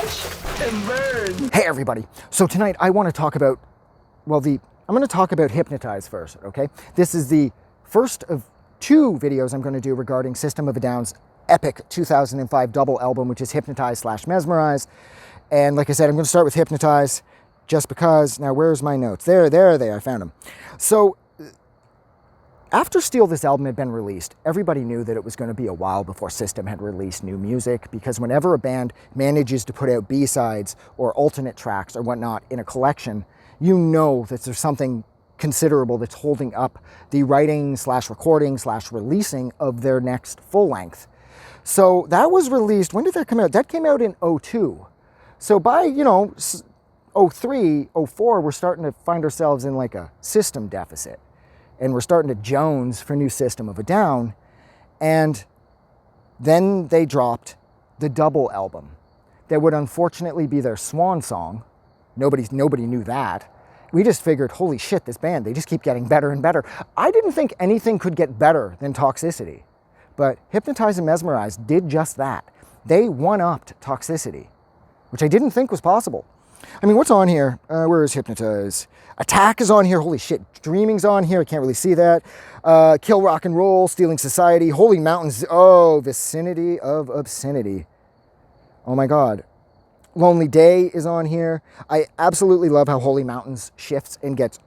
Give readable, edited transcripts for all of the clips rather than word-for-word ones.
Watch and burn. Hey everybody. So tonight I want to talk about, I'm going to talk about Hypnotize first, okay? This is the first of two videos I'm going to do regarding System of a Down's epic 2005 double album, which is Hypnotize / Mezmerize. And like I said, I'm going to start with Hypnotize just because. Now, where's my notes? There, I found them. So after Steal This album had been released, everybody knew that it was going to be a while before System had released new music, because whenever a band manages to put out B-sides or alternate tracks or whatnot in a collection, you know that there's something considerable that's holding up the writing / recording / releasing of their next full length. So that was released, when did that come out? That came out in 2002. So by, 2003, 2004, we're starting to find ourselves in like a system deficit. And we're starting to jones for new System of a Down. And then they dropped the double album that would unfortunately be their swan song. Nobody knew that. We just figured, holy shit, this band, they just keep getting better and better. I didn't think anything could get better than Toxicity. But Hypnotize and Mezmerize did just that. They one-upped Toxicity, which I didn't think was possible. I mean, what's on here? Where is Hypnotize? Attack is on here. Holy shit. Dreaming's on here. I can't really see that. Kill Rock and Roll, Stealing Society, Holy Mountains. Oh, Vicinity of Obscenity. Oh my God. Lonely Day is on here. I absolutely love how Holy Mountains shifts and gets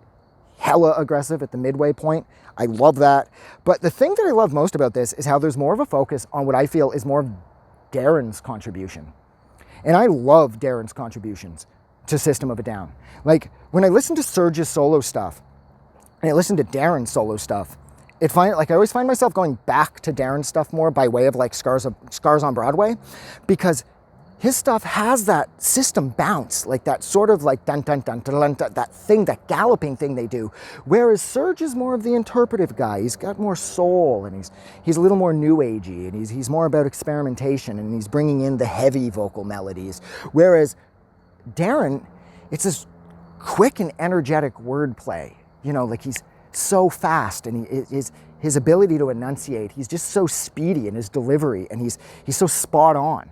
hella aggressive at the midway point. I love that. But the thing that I love most about this is how there's more of a focus on what I feel is more of Darren's contribution. And I love Darren's contributions to System of a Down. Like, when I listen to Serge's solo stuff, and I listen to Darren's solo stuff, I always find myself going back to Darren's stuff more by way of like Scars on Broadway, because his stuff has that System bounce, like that sort of like dun dun dun dun dun, that thing, that galloping thing they do. Whereas Serge is more of the interpretive guy. He's got more soul, and he's a little more new agey, and he's more about experimentation, and he's bringing in the heavy vocal melodies. Whereas Darren, it's this quick and energetic wordplay. Like he's so fast, and his ability to enunciate, he's just so speedy in his delivery, and he's so spot on.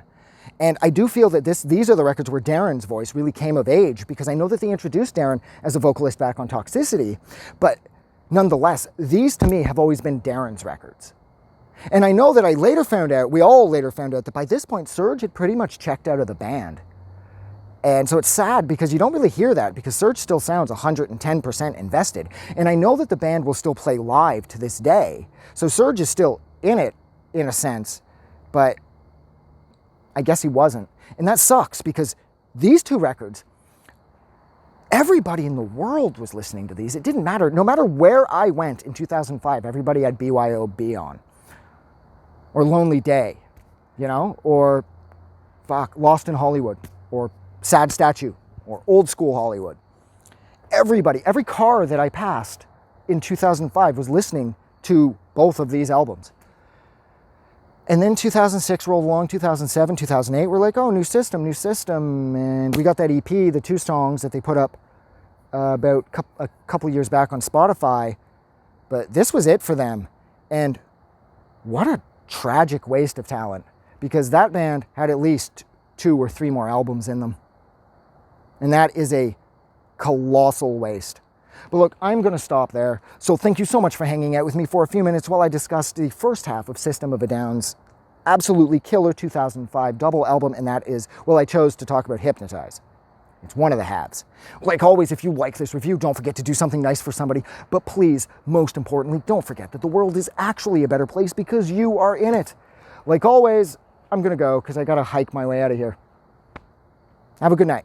And I do feel that these are the records where Darren's voice really came of age, because I know that they introduced Darren as a vocalist back on Toxicity, but nonetheless, these to me have always been Darren's records. And I know that we all later found out that by this point, Serge had pretty much checked out of the band. And so it's sad because you don't really hear that, because Serge still sounds 110% invested. And I know that the band will still play live to this day. So Serge is still in it, in a sense, but I guess he wasn't. And that sucks, because these two records, everybody in the world was listening to these. It didn't matter. No matter where I went in 2005, everybody had BYOB on. Or Lonely Day, or Lost in Hollywood, or Sad Statue, or Old School Hollywood. Everybody, every car that I passed in 2005 was listening to both of these albums. And then 2006 rolled along, 2007, 2008, we're like, oh, new system. And we got that EP, the 2 songs that they put up about a couple years back on Spotify. But this was it for them. And what a tragic waste of talent, because that band had at least 2 or 3 more albums in them. And that is a colossal waste. But look, I'm going to stop there. So thank you so much for hanging out with me for a few minutes while I discuss the first half of System of a Down's absolutely killer 2005 double album, and that is, I chose to talk about Hypnotize. It's one of the halves. Like always, if you like this review, don't forget to do something nice for somebody. But please, most importantly, don't forget that the world is actually a better place because you are in it. Like always, I'm going to go because I got to hike my way out of here. Have a good night.